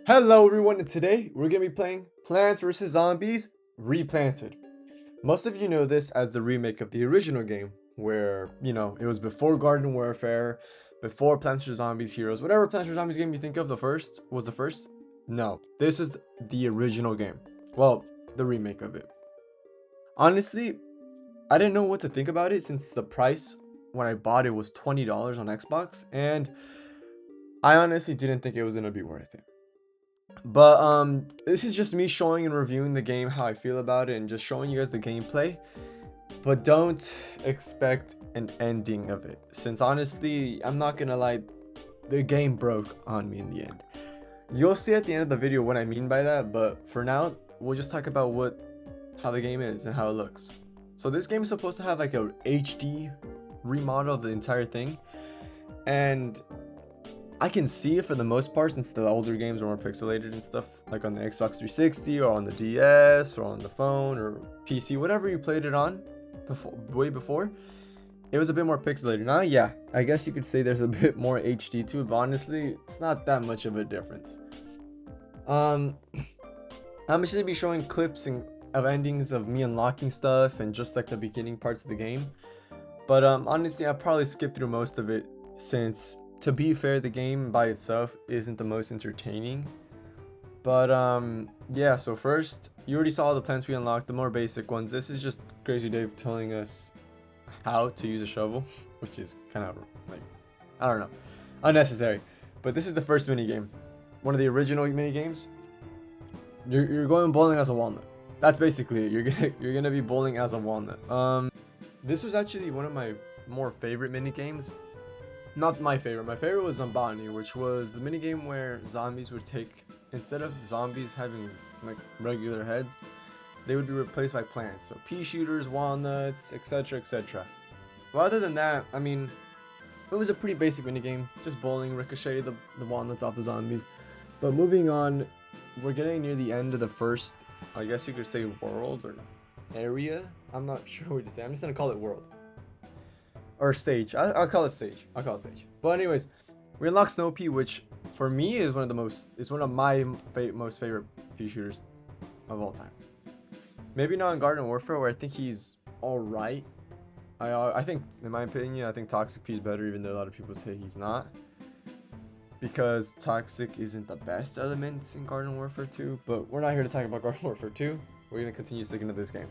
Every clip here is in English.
Hello everyone, and today we're going to be playing Plants vs. Zombies Replanted. Most of you know this as the remake of the original game, where, it was before Garden Warfare, before Plants vs. Zombies Heroes, whatever Plants vs. Zombies game you think of was the first. No, this is the original game. Well, the remake of it. Honestly, I didn't know what to think about it since the price when I bought it was $20 on Xbox, and I honestly didn't think it was going to be worth it. But this is just me showing and reviewing the game, how I feel about it, and just showing you guys the gameplay. But don't expect an ending of it, since honestly, I'm not gonna lie, the game broke on me in the end. You'll see at the end of the video what I mean by that, but for now, we'll just talk about how the game is and how it looks. So this game is supposed to have like a HD remodel of the entire thing, and I can see it for the most part since the older games are more pixelated and stuff, like on the Xbox 360 or on the DS or on the phone or PC, whatever you played it on way before, it was a bit more pixelated. Now, yeah, I guess you could say there's a bit more HD to it, but honestly, it's not that much of a difference. I'm just gonna be showing clips of endings of me unlocking stuff and just like the beginning parts of the game. But honestly, I'll probably skip through most of it since, to be fair, the game by itself isn't the most entertaining. But yeah, so first, you already saw the plants we unlocked, the more basic ones. This is just Crazy Dave telling us how to use a shovel, which is kind of like, I don't know, unnecessary. But this is the first mini game, one of the original mini games. You're going bowling as a walnut. That's basically it. You're gonna be bowling as a walnut. This was actually one of my more favorite mini games. Not my favorite. My favorite was Zombani, which was the minigame where zombies would take, instead of zombies having like regular heads, they would be replaced by plants. So pea shooters, walnuts, etc, etc. Well, other than that, I mean, it was a pretty basic minigame. Just bowling, ricochet the walnuts off the zombies. But moving on, we're getting near the end of the first, I guess you could say, world or area. I'm not sure what to say. I'm just gonna call it world. Or stage. I'll call it stage. But anyways, we unlock Snow Pea, which for me is one of my most favorite pea shooters of all time. Maybe not in Garden Warfare, where I think he's all right. I think, in my opinion, I think Toxic Pea is better, even though a lot of people say he's not, because Toxic isn't the best element in Garden Warfare 2. But we're not here to talk about Garden Warfare 2. We're gonna continue sticking to this game.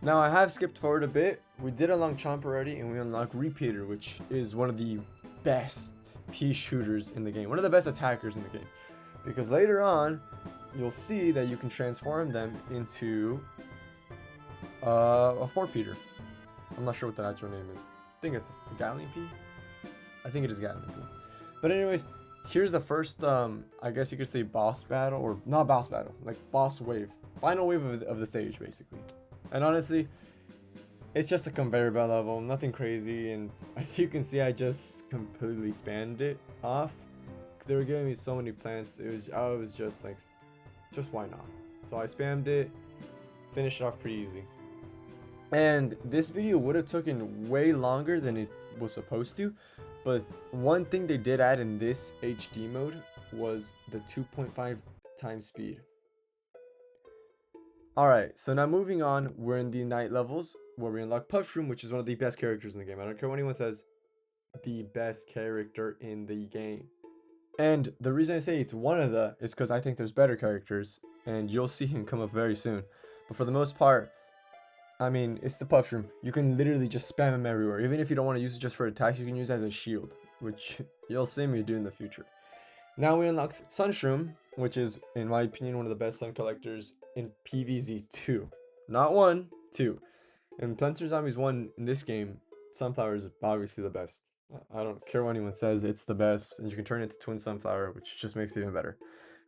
Now, I have skipped forward a bit. We did unlock Chomp already, and we unlocked Repeater, which is one of the best pea shooters in the game. One of the best attackers in the game. Because later on, you'll see that you can transform them into a four-peater. I'm not sure what the actual name is. I think it's a Gatling Pea? I think it is Gatling Pea. But anyways, here's the first, I guess you could say boss battle, or not boss battle, like boss wave. Final wave of the stage, basically. And honestly, it's just a conveyor belt level, nothing crazy, and as you can see, I just completely spammed it off. They were giving me so many plants, I was just like, just why not? So I spammed it, finished it off pretty easy. And this video would have taken way longer than it was supposed to, but one thing they did add in this HD mode was the 2.5 times speed. Alright, so now moving on, we're in the night levels, where we unlock Puffroom, which is one of the best characters in the game. I don't care what anyone says, the best character in the game. And the reason I say it's one of the is because I think there's better characters, and you'll see him come up very soon. But for the most part, I mean, it's the Puffroom. You can literally just spam him everywhere. Even if you don't want to use it just for attacks, you can use it as a shield, which you'll see me do in the future. Now we unlock Sunshroom, which is, in my opinion, one of the best sun collectors in PVZ 2. Not 1, 2. In Plants vs. Zombies 1, in this game, Sunflower is obviously the best. I don't care what anyone says, it's the best. And you can turn it into Twin Sunflower, which just makes it even better.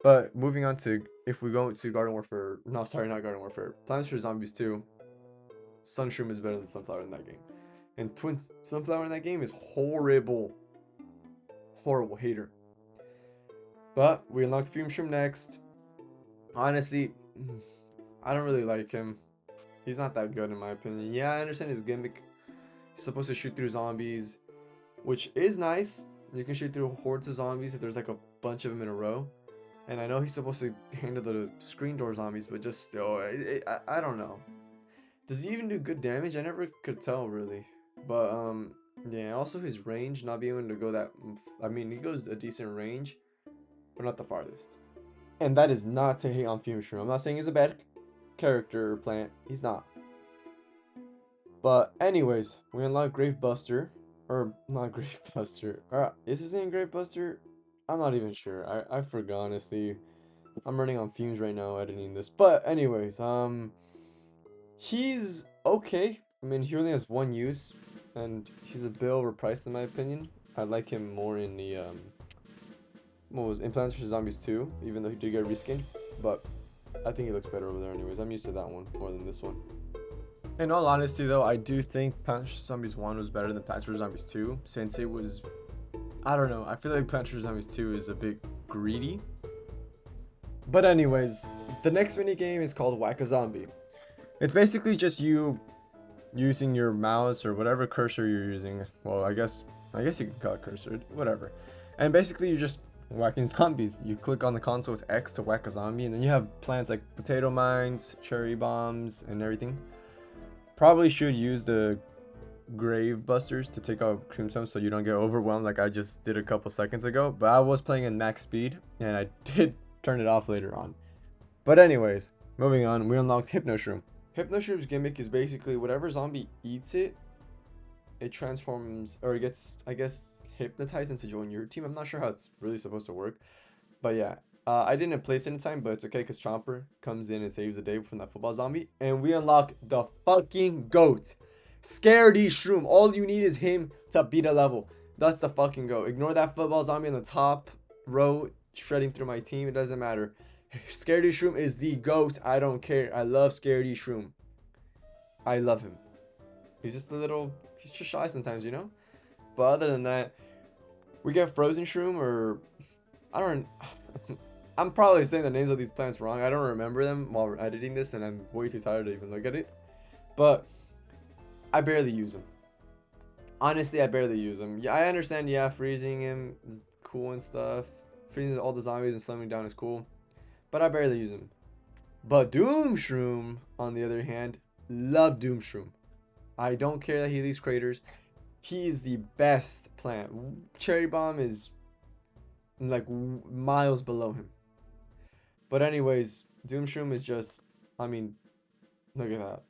But moving on to, if we go to Garden Warfare, no, sorry, not Garden Warfare, Plants vs. Zombies 2, Sunshroom is better than Sunflower in that game. And Twin Sunflower in that game is horrible. Horrible, hater. But we unlocked Fume Shroom next. Honestly, I don't really like him. He's not that good in my opinion. Yeah, I understand his gimmick. He's supposed to shoot through zombies, which is nice. You can shoot through hordes of zombies if there's like a bunch of them in a row. And I know he's supposed to handle the screen door zombies, but just still, I don't know. Does he even do good damage? I never could tell really. But yeah. Also his range, not being able to go that. I mean, he goes a decent range, but not the farthest. And that is not to hate on Fume Shroom. I'm not saying he's a bad character or plant. He's not. But anyways, we unlock Gravebuster. Or not Gravebuster. Is his name Gravebuster? I'm not even sure. I forgot, honestly. I'm running on fumes right now editing this. But anyways, he's okay. I mean, he only has one use, and he's a bit overpriced in my opinion. I like him more in the what was Plants vs Zombies 2, even though he did get reskinned. But I think he looks better over there anyways. I'm used to that one more than this one. In all honesty though, I do think Plants vs Zombies 1 was better than Plants vs Zombies 2, since it was, I don't know, I feel like Plants vs Zombies 2 is a bit greedy. But anyways, the next mini game is called Whack a Zombie. It's basically just you using your mouse or whatever cursor you're using. Well, I guess you can call it cursor, whatever. And basically you're just whacking zombies. You click on the console with X to whack a zombie, and then you have plants like potato mines, cherry bombs, and everything. Probably should use the grave busters to take out tombstones so you don't get overwhelmed like I just did a couple seconds ago. But I was playing at max speed, and I did turn it off later on. But anyways, moving on, we unlocked Hypnoshroom. Hypnoshroom's gimmick is basically whatever zombie eats it, it transforms, or it gets, I guess, hypnotized into join your team. I'm not sure how it's really supposed to work, but yeah. I didn't place it in time, but it's okay because Chomper comes in and saves the day from that football zombie. And we unlock the fucking GOAT. Scaredy Shroom. All you need is him to beat a level. That's the fucking GOAT. Ignore that football zombie on the top row shredding through my team. It doesn't matter. Scaredy Shroom is the GOAT. I don't care. I love Scaredy Shroom. I love him. He's just he's just shy sometimes, you know? But other than that, we get Frozen Shroom, or I'm probably saying the names of these plants wrong. I don't remember them while editing this, and I'm way too tired to even look at it. But I barely use them. Honestly, I barely use them. Yeah, I understand, yeah, freezing him is cool and stuff. Freezing all the zombies and slowing down is cool. But I barely use them. But Doom Shroom, on the other hand, love Doom Shroom. I don't care that he leaves craters. He is the best plant. Cherry Bomb is like miles below him. But anyways, Doom Shroom is just, I mean, look at that.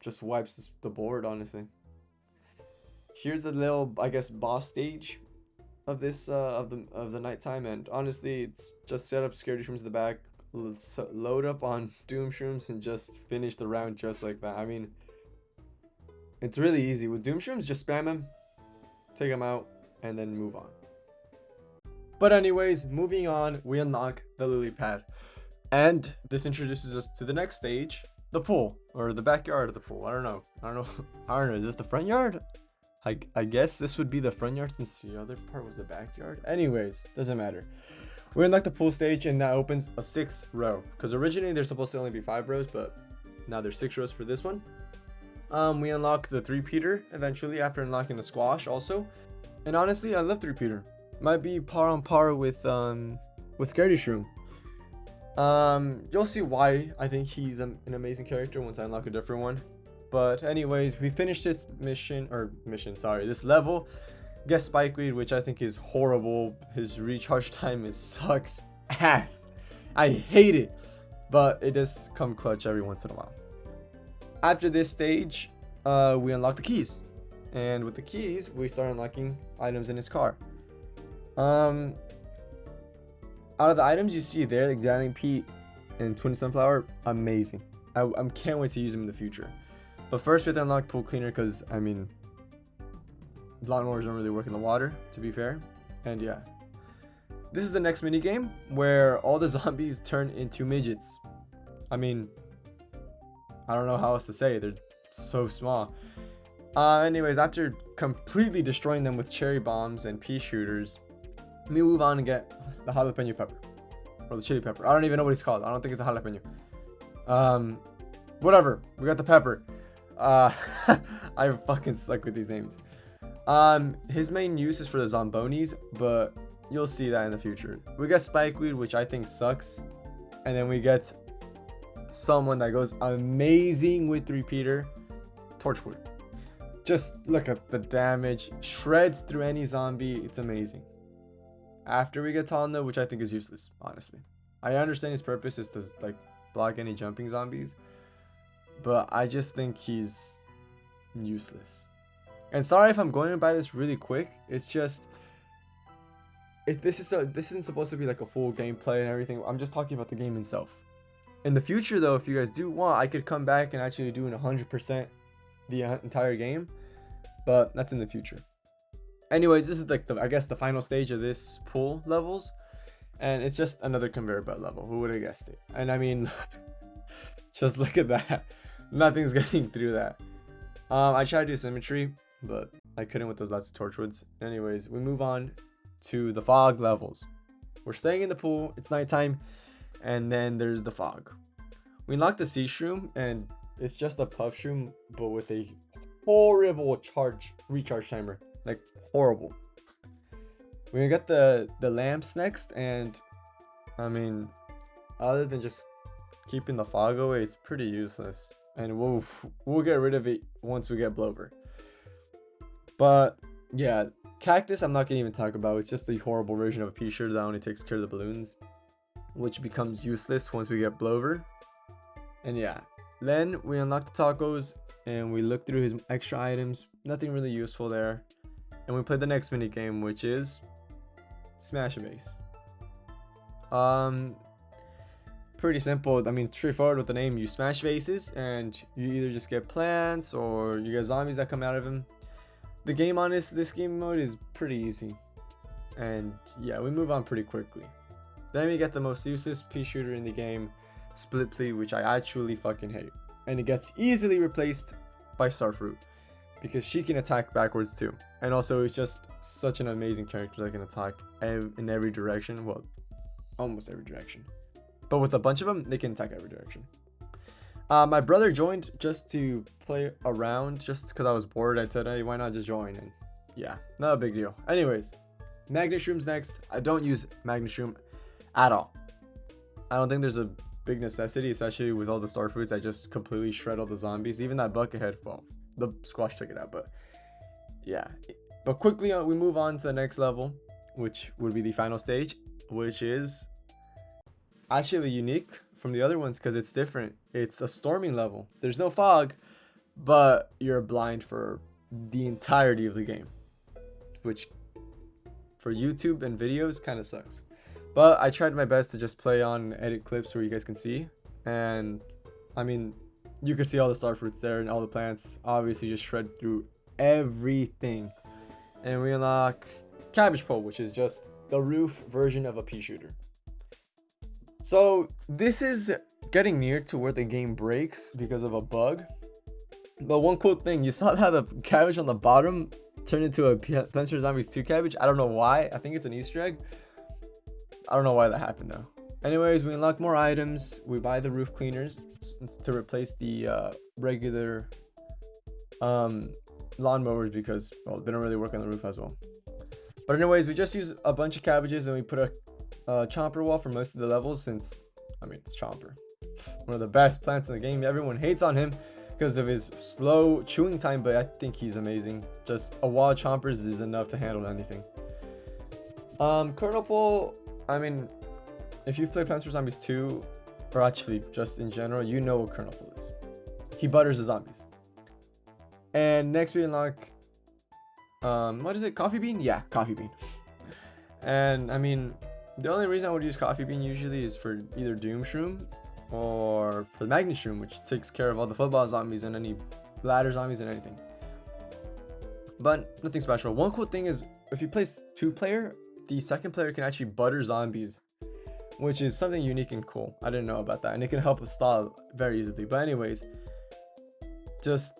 Just wipes the board, honestly. Here's the little, I guess, boss stage of this of the nighttime, and honestly, it's just set up Scaredy Shrooms in the back, load up on Doom Shrooms, and just finish the round just like that. I mean, it's really easy with Doom Shrooms. Just spam him, take him out, and then move on. But anyways, moving on, we unlock the lily pad, and this introduces us to the next stage, the pool, or the backyard of the pool. I don't know. Is this the front yard? I guess this would be the front yard since the other part was the backyard. Anyways, doesn't matter. We unlock the pool stage, and that opens a 6th row, because originally there's supposed to only be 5 rows, but now there's 6 rows for this one. We unlock the 3-peater eventually after unlocking the squash also, and honestly, I love 3-peater. Might be par on par with Scaredy Shroom. You'll see why I think he's an amazing character once I unlock a different one. But anyways, we finished this this level. Get Spikeweed, which I think is horrible. His recharge time sucks ass. I hate it, but it does come clutch every once in a while. After this stage, we unlock the keys, and with the keys, we start unlocking items in his car. Out of the items you see there, like Dialing Pete and Twin Sunflower, amazing. I can't wait to use them in the future. But first we have to unlock Pool Cleaner, because, I mean, lawnmowers don't really work in the water, to be fair. And yeah. This is the next mini game where all the zombies turn into midgets. I mean, I don't know how else to say it. They're so small. Anyways, after completely destroying them with cherry bombs and pea shooters, we move on and get the jalapeno pepper, or the chili pepper. I don't even know what it's called. I don't think it's a jalapeno. Whatever. We got the pepper. I fucking suck with these names. His main use is for the zombonis, but you'll see that in the future. We get spikeweed, which I think sucks, and then we get someone that goes amazing with repeater, torchwood. Just look at the damage, shreds through any zombie. It's amazing. After we get Talna, which I think is useless, honestly. I understand his purpose is to like block any jumping zombies, but I just think he's useless. And sorry if I'm going to buy this really quick. It's just this isn't supposed to be like a full gameplay and everything. I'm just talking about the game itself. In the future, though, if you guys do want, I could come back and actually do an 100% the entire game, but that's in the future. Anyways, this is like I guess the final stage of this pool levels, and it's just another conveyor belt level. Who would have guessed it? And I mean, just look at that. Nothing's getting through that. I tried to do symmetry, but I couldn't with those lots of torchwoods. Anyways, we move on to the fog levels. We're staying in the pool. It's nighttime, and then there's the fog. We unlock the sea shroom, and it's just a puff shroom, but with a horrible recharge timer. Like, horrible. We got the lamps next, and I mean, other than just keeping the fog away, it's pretty useless. And we'll get rid of it once we get Blover. But yeah, cactus I'm not gonna even talk about. It's just a horrible version of a pea shooter that only takes care of the balloons, which becomes useless once we get Blover. And yeah, then we unlock the tacos and we look through his extra items. Nothing really useful there. And we play the next mini game, which is Smash a Base. Pretty simple. I mean, straightforward with the name. You smash vases and you either just get plants or you get zombies that come out of them. The game on this game mode is pretty easy. And yeah, we move on pretty quickly. Then we get the most useless pea shooter in the game, Split Plea, which I actually fucking hate. And it gets easily replaced by Starfruit, because she can attack backwards too. And also, it's just such an amazing character that can attack in every direction. Well, almost every direction. But with a bunch of them, they can attack every direction. My brother joined just to play around, just because I was bored. I said, hey, why not just join? And yeah, not a big deal. Anyways, Magnet Shroom's next. I don't use Magnet Shroom at all. I don't think there's a big necessity, especially with all the Starfruits. I just completely shred all the zombies. Even that Buckethead, well, the squash took it out, but yeah. But quickly we move on to the next level, which would be the final stage, which is actually unique from the other ones because it's different. It's a storming level. There's no fog, but you're blind for the entirety of the game, which for YouTube and videos kind of sucks. But I tried my best to just play on edit clips where you guys can see, and I mean, you can see all the Starfruits there and all the plants. Obviously, just shred through everything. And we unlock Cabbage Pole, which is just the roof version of a pea shooter. So this is getting near to where the game breaks because of a bug. But one cool thing, you saw how the cabbage on the bottom turned into a Plants vs. Zombies 2 cabbage. I don't know why. I think it's an Easter egg. I don't know why that happened though. Anyways, we unlock more items. We buy the roof cleaners to replace the regular lawnmowers because, well, they don't really work on the roof as well. But anyways, we just use a bunch of cabbages and we put a Chomper wall for most of the levels since, I mean, it's Chomper. One of the best plants in the game. Everyone hates on him because of his slow chewing time, but I think he's amazing. Just a wall of Chompers is enough to handle anything. Kernel Pole, I mean, if you've played Plants vs. Zombies 2, or actually just in general, you know what Kernel Pole is. He butters the zombies. And next we unlock, what is it? Coffee Bean? Yeah, Coffee Bean. And I mean, the only reason I would use Coffee Bean usually is for either Doom Shroom or for the Magnet Shroom, which takes care of all the football zombies and any ladder zombies and anything. But nothing special. One cool thing is if you play 2-player, the second player can actually butter zombies, which is something unique and cool. I didn't know about that, and it can help us stall very easily. But anyways, just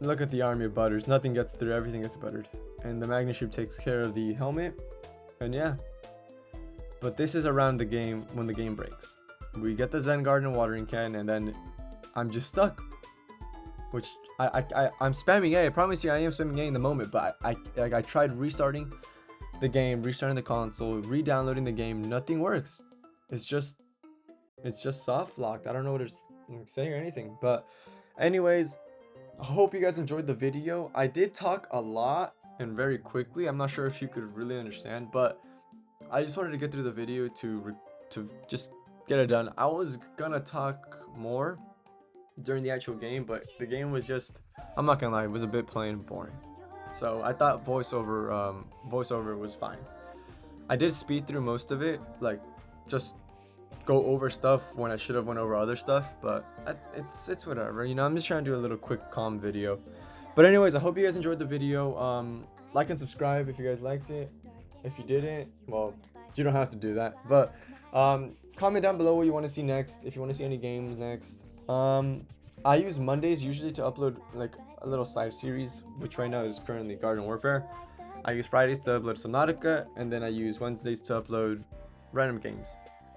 look at the army of butters. Nothing gets through, everything gets buttered. And the Magnet Shroom takes care of the helmet, and yeah. But this is around the game when the game breaks. We get the Zen Garden watering can, and then I'm just stuck. Which I'm spamming A. I promise you I am spamming A in the moment, but I tried restarting the game, restarting the console, re-downloading the game, nothing works. It's just soft locked. I don't know what to say or anything. But anyways, I hope you guys enjoyed the video. I did talk a lot and very quickly. I'm not sure if you could really understand, but I just wanted to get through the video to just get it done. I was gonna talk more during the actual game, but the game was just, I'm not gonna lie, it was a bit plain boring. So I thought voiceover was fine. I did speed through most of it, like just go over stuff when I should have went over other stuff, but it's whatever, you know. I'm just trying to do a little quick calm video. But anyways, I hope you guys enjoyed the video. Like and subscribe if you guys liked it. If you didn't, well, you don't have to do that, but comment down below what you want to see next, if you want to see any games next. I use Mondays usually to upload like a little side series, which right now is currently Garden Warfare. I use Fridays to upload Subnautica, and then I use Wednesdays to upload random games.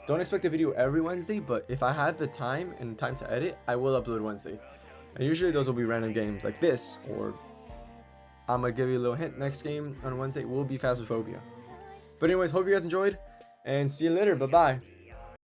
Don't expect a video every Wednesday, but if I have the time and time to edit, I will upload Wednesday. And usually those will be random games like this, or I'm gonna give you a little hint, next game on Wednesday will be Phasmophobia. But anyways, hope you guys enjoyed, and see you later. Bye bye.